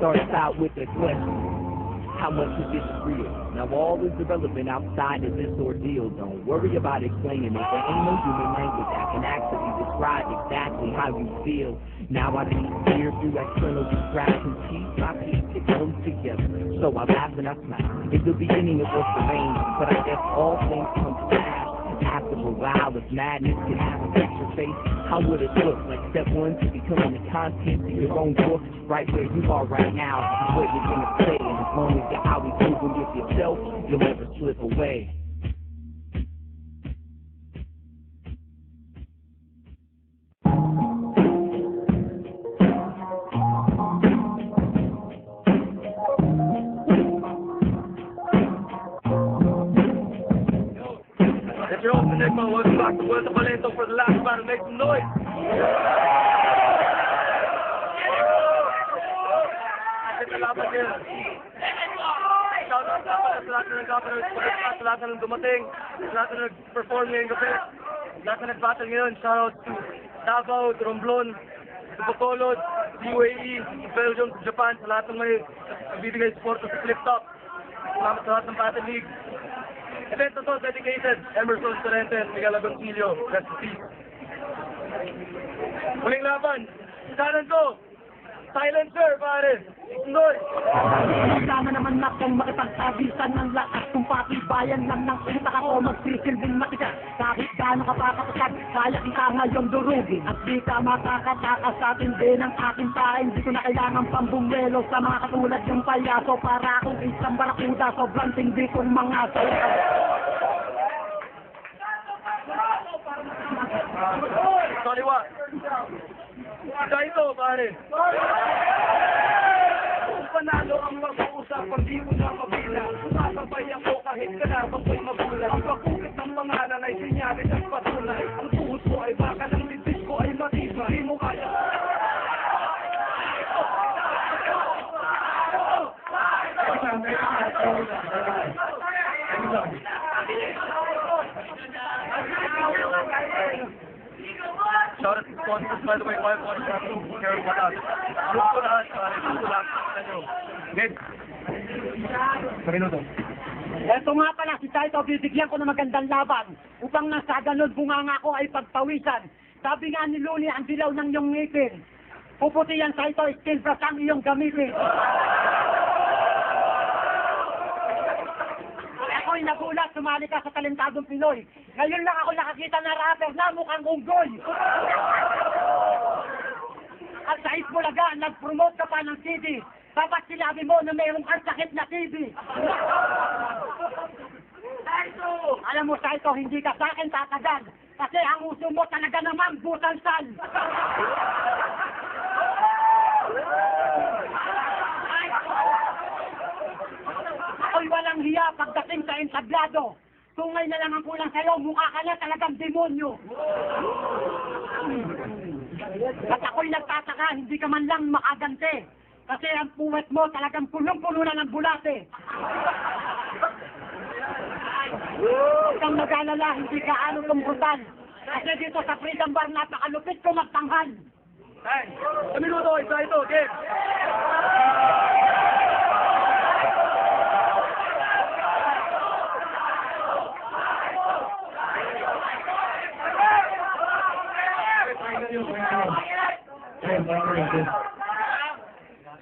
starts out with a question. How much of this is real? Now all is irrelevant outside of this ordeal. Don't worry about explaining it. There ain't no human language that can actually describe exactly how you feel. Now I see fear through external distractions. Keep my peace, it comes together. So I laugh and I smile. It's the beginning of what's arranged, but I guess all things come to pass. After a while, if madness could have a picture face, how would it look? Like step one to becoming the content of your own book, right where you are right now, is what you're gonna say. And as long as you're always moving with yourself, you'll never slip away. If you're open, welcome back to Vuelta Valento for the last battle. Make some noise. Shout out sa lahat na nag-battle, sa lahat na dumating, sa lahat na nag-perform ngayong gabi, sa lahat na nag-battle ngayon. Shout out to Davao, to Romblon, to Bacolod, to UAE, to Belgium, to Japan, sa lahat ng may nagbibigay support sa Flip Top. Salamat sa lahat ng Battle League. Event na to dedicated Emerson Torrente and Miguel Agoncillo. Rest in peace. Muling laban, isanan ko, silencer, pare. Noy! Sana naman na kung makipagsabisan ng lakas kung patibayan lang ng utak ako magsisilbing matigas. Kahit gaano ka papakasag, kaya kita ngayon durugin. At di ka makakatakas sa tindi ng aking taing. Di ko na kailangan pambumelo sa mga katulad yung palyaso. Para akong isang barakuda, sobrang tindi kong mga sayaw. Sorry, what? Ito, pare. Panalo ang mag-uusapang di mo na mabila. Sumasabay ako kahit kalabang ko'y magulat. Ang pakukit ng pangalan ay sinyari at patunay. Ang tuhod ko ay baka ng litis ko ay matibay. Di mo kaya. Shout out to sponsors, by the way, Wild Water Shampoo, Carol Patas. Look ko lahat, pare. Look ko lahat. Good. Sa minuto. Eto nga pala, si Taito, bibigyan ko ng magandang laban upang nasa ganun bunganga ko ay pagpawisan. Sabi nga ni Luli, ang dilaw ng iyong ngipin. Puputi yan, Taito, steel brush ang iyong gamitin. Ako'y nagulat, sumali ka sa talentadong Pinoy. Ngayon lang ako nakakita na rapper na mukhang unggoy. At sa Isbulaga, nag-promote ka pa ng CD. Dapat sinabi mo na mayroong kang sakit na TV. Saito! Alam mo, Saito, hindi ka sa akin tatagal. Kasi ang uso mo talaga namang butansan. Ako'y walang hiya pagdating sa entablado. Tungay na lang ang kulang sa'yo, mukha ka na talagang demonyo. At ako'y nagtataka, hindi ka man lang makagante. Kasi ang puwet mo talagang punong-puno na ng bulate. Huwag kang mag-alala, hindi ka ano tungkutan. Kasi dito sa Freedom Bar, napakalupit ko magtanghal. Hey, sa minuto, isa ito, game.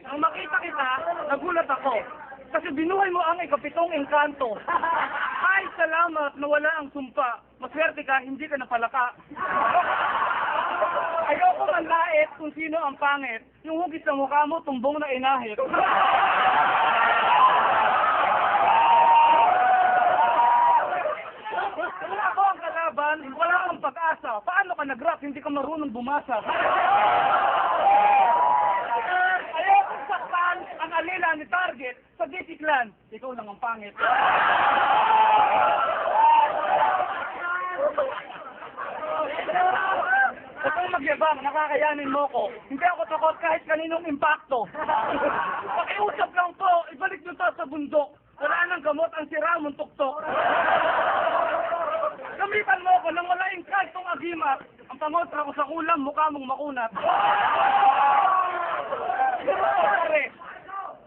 Nang makita kita, nagulat ako. Kasi binuhay mo ang ikapitong engkanto. Ay, salamat, nawala ang sumpa. Maswerte ka, hindi ka napalaka. Ayoko manlait kung sino ang pangit. Yung hugis sa mukha mo, tumbong na inahit. Kung ako ang kalaban, wala kang pag-asa. Paano ka nag-rap, hindi ka marunong bumasa? Ayokong saktan ang alila ni Target sa Disiklan. Ikaw lang ang pangit. Huwag kang magyabang, nakakayanin mo ko. Hindi ako takot kahit kaninong impacto. Pakiusap lang po, ibalik nyo to sa bundok. Wala nang gamot ang sira mong tuktok. Gamitan mo ko nang wala yung kantong agimat. Ang pangotra ko sa kulam, mukha mong makunat.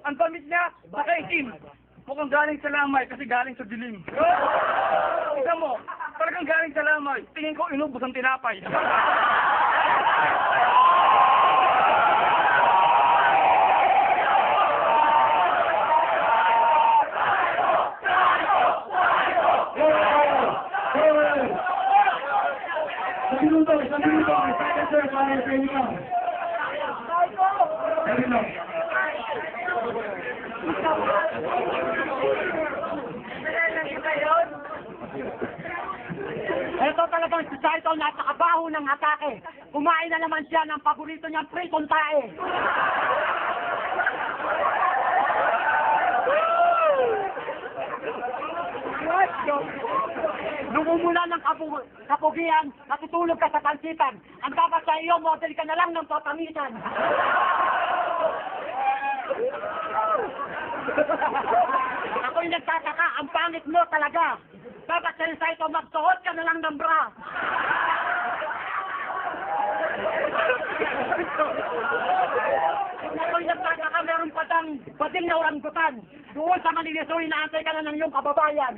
ang damit niya, nakaitim. Mukhang galing sa lamay kasi galing sa dilim. Tignan mo, talagang galing sa lamay. Tingin ko inubos ang tinapay. Isang minuto, second sir, para sa inyo. Ito talagang si Saito napakabaho ng atake. Kumain na naman siya ng paborito niyang pritong tae. Nung umula ng kapugian, natutulog ka sa pansitan. Ang dapat sa iyo, model ka na lang ng papamitan. Ako'y nagtataka, ang pangit mo talaga. Dapat sa Saito, magsuot ka na lang ng bra. Ako'y nagtataka, meron pa tang bading na oranggutan. Doon sa Manilisoy, naantay ka na ng iyong kababayan.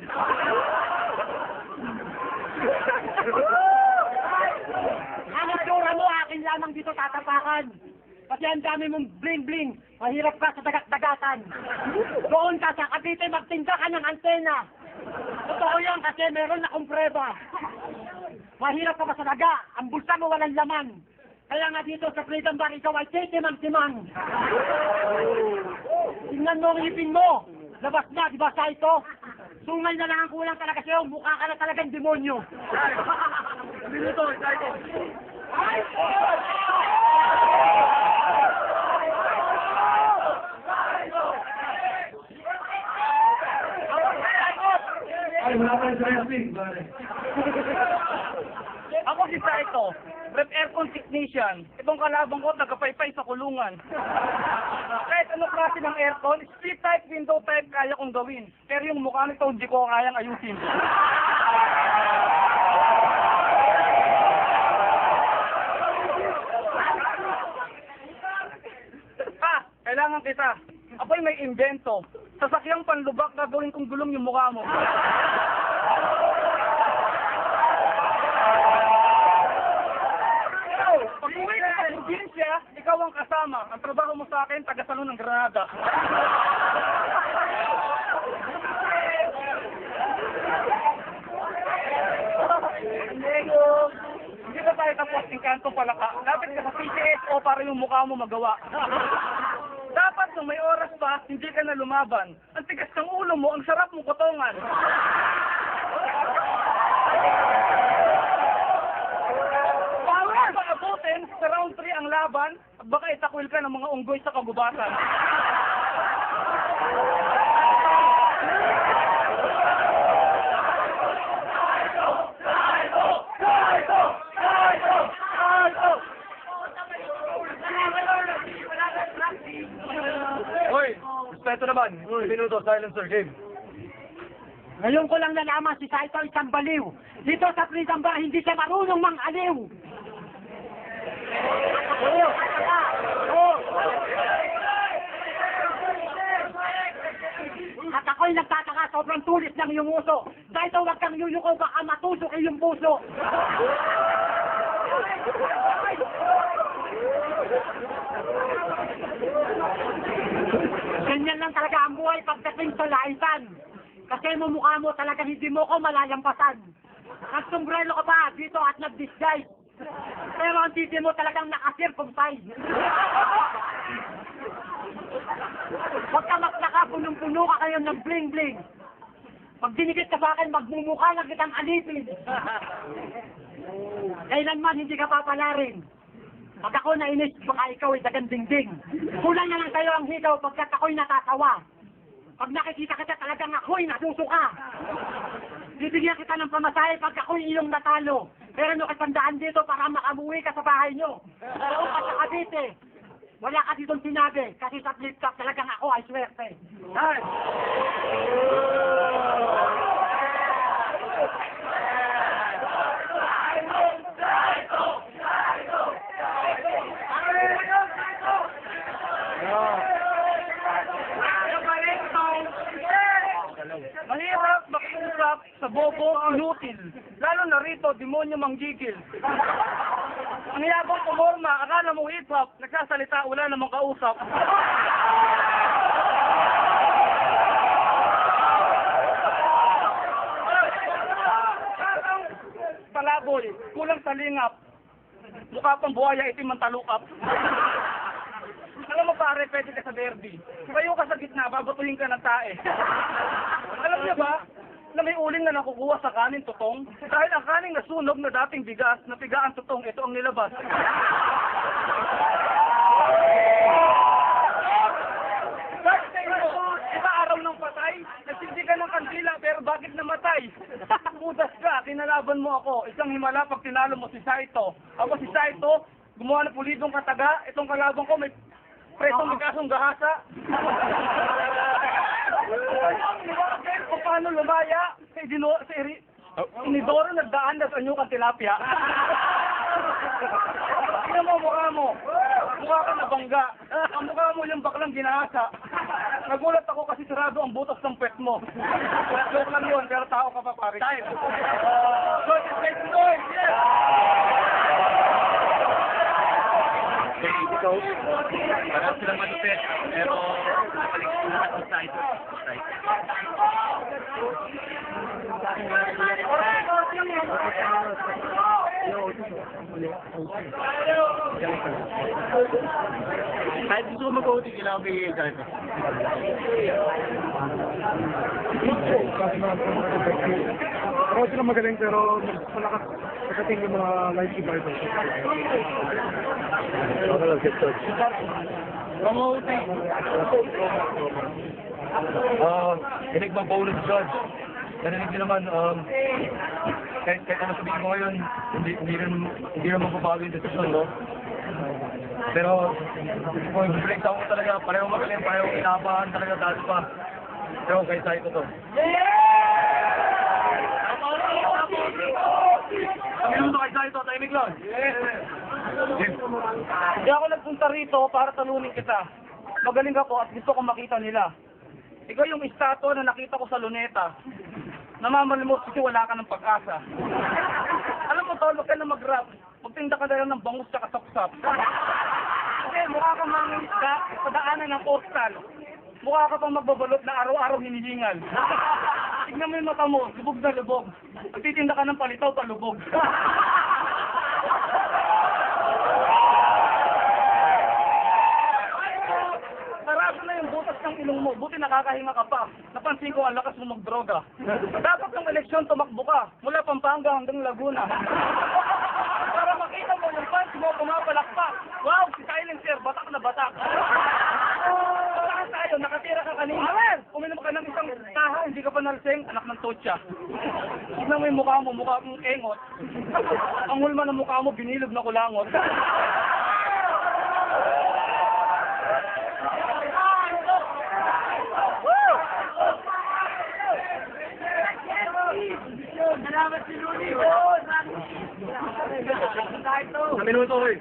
Ang itsura mo, akin lamang dito tatapakan. Kasi ang dami mong bling-bling, mahirap ka sa dagat-dagatan. Doon ka sa Cavite, magtinda ka ng antena. Totoo yun kasi meron akong preba. Mahirap ka pa sa daga, ang bulsa mo walang laman. Kaya nga dito sa Freedom Bar, ikaw ay titimang-timang. Tingnan mo ang ngipin mo. Labas na, di ba sa ito? Sungay na lang ang kulang talaga sa'yo, mukha ka na talagang demonyo. Minuto, Saito. Ay, wala pa yung dressing, pare. Ako si Saito, rep aircon technician. Itong kalabang ko, nagkapaypay sa kulungan. Kahit anong klase ng aircon, split type, window type, kaya kong gawin. Pero yung mukha nito, hindi ko kayang ayusin. Kailangan kita. Ako'y may invento. Sasakyang panlubak, gagawin kong gulong yung mukha mo. Pag uwi ka sa probinsya, ikaw ang kasama. Ang trabaho mo sa akin, taga-salon ng Granada. Hindi ba tayo tapos Encanto Palaka? Lapit ka sa PCSO para yung mukha mo magawa. Dapat nung may oras pa, hindi ka na lumaban. Ang tigas ng ulo mo, ang sarap mong kotongan. Bawal pa abutin sa round 3 ang laban at baka itakwil ka ng mga unggoy sa kagubatan. Hoy, respeto naman. Minuto, silencer game. Ngayon ko lang nalaman si Saito isang baliw. Dito sa Freedom Bar, hindi siya marunong mang-aliw. At ako'y nagtataka, sobrang tulis ng iyong uso. Saito, huwag kang yuyuko, baka matusok iyong puso. Ganyan lang talaga ang buhay pagdating sa laisan. Kasi mukha mo talaga hindi mo ko malalampasan. Nagsombrelo ka pa dito at nag-disguise. Pero ang titi mo talagang nakasircumcise. Huwag ka maglaka, punong-puno ka kayo ng bling-bling. Pag dinikit ka sa akin, magmumukha na kitang alipin. Kailanman hindi ka papalarin. Pag ako nainis, baka ikaw ay dagang dingding. Kulang na lang kayo ang higaw pagkat ako'y natatawa. Pag nakikita kita talagang ako'y nasusuka. Bibigyan kita ng pamasahe pag ako'y iyong natalo. Pero nakatandaan dito para makamuwi ka sa bahay nyo. Pero ka sa Cavite, wala ka ditong sinabi. Kasi sa flip top talagang ako ay swerte. Ay! Mahirap makiusap sa bobo inutil. Lalo na rito, demonyo manggigil. Ang yabang kumorma, akala mo hip-hop, nagsasalita, wala namang kausap. Palaboy, kulang sa lingap. Mukha pang buhaya, itim ang talukap. Alam mo pare, pwede ka sa derby. Kayo ka sa gitna, babatuhin ka ng tae. Alam niyo ba, na may uling na nakukuha sa kanin tutong? Dahil ang kaning nasunog na dating bigas, napiga ang tutong, ito ang nilabas. Iba araw ng patay, nagsindi ka ng kandila, pero bakit namatay? Pudas ka, kinalaban mo ako. Isang himala pag tinalo mo si Saito. Ako si Saito, gumawa ng pulidong kataga. Itong kalaban ko may presong may kasong gahasa. Kung paano lumaya, Inidoro nagdaan na sa anyukang tilapia. Tingnan mo mukha mo. Mukha ka nabangga. Ang mukha mo yung baklang ginahasa. Nagulat ako kasi sarado ang butas ng pet mo. Joke lang yun, pero tao ka pa pare. Time. Ikaw, parang silang malupit, pero napalik lahat ng side. Kahit gusto ko mag-OT, kailangan may i-drive. Pero sila magaling pero malakas pagdating yung mga live survivors. Pang-OT. Nagpa-bonus judge. Narinig niyo naman, kahit ano sabihin ko ngayon, hindi rin mababago yung desisyon, no? Pero, kung breakdown ko talaga, pareho magaling, pareho inabahan talaga dati pa. Pero kay Saito to. Kami naman kay Saito, tahimik lang. Hindi ako nagpunta rito para talunin kita. Magaling ako at gusto kong makita nila. Ikaw yung estatwa na nakita ko sa luneta. Namamalimot kasi wala ka ng pag-asa. Alam mo tol, wag ka na mag-rap. Magtinda ka na lang ng bangus tsaka saksap. Kasi mukha kang mangingisda sa daanan ng postal. Mukha ka pang magbabalot na araw-araw hinihingal. Tignan mo yung mata mo, lubog na lubog. Magtitinda ka ng palitaw, palubog. Sarado na yung butas ng ilong mo, buti nakakahinga ka pa. Napansin ko ang lakas mo magdroga. Dapat ng eleksyon tumakbo ka, mula Pampanga hanggang Laguna. Para makita mo yung fans mo pumapalakpak. Wow, si Silencer, batak na batak. Batakan tayo, nakatira ka kanina. Uminom ka ng isang taha, hindi ka pa nalasing, anak ng totsa. Tignan mo yung mukha mong engot. Ang hulma ng mukha mo, binilog na kulangot. Salamat si Luni. Sa minuto, eh.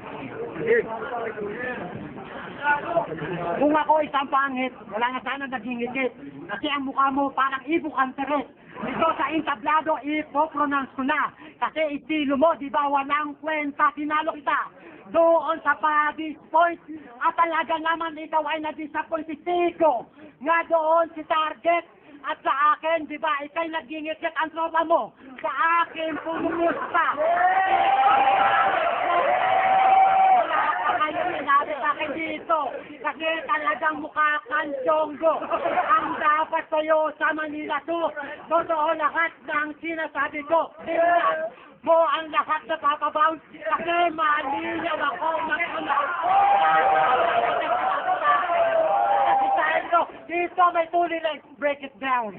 Kung ako isang pangit, wala na sana naging ngikit. Kasi ang mukha mo parang ibuk ang teres. Dito sa entablado, ipopronounce ko na. Kasi estilo mo, di ba, walang kwenta, tinalo kita. Doon sa Paddy's Point, at talaga naman ikaw ay na-disappoint si Tico. Nga doon si Target, at sa akin, di ba, ikay nagingit ang tropa mo. Sa akin, pumumusta. Wala ka kayo sinabi sa akin dito. Kasi talagang mukha kang Chonggo. Ang dapat sa'yo sa Manila to. Totoo lahat ng sinasabi ko. Tingnan mo ang lahat na papabounce. Kasi malinaw ako mag-unaw. Dito may tuli, let's break it down.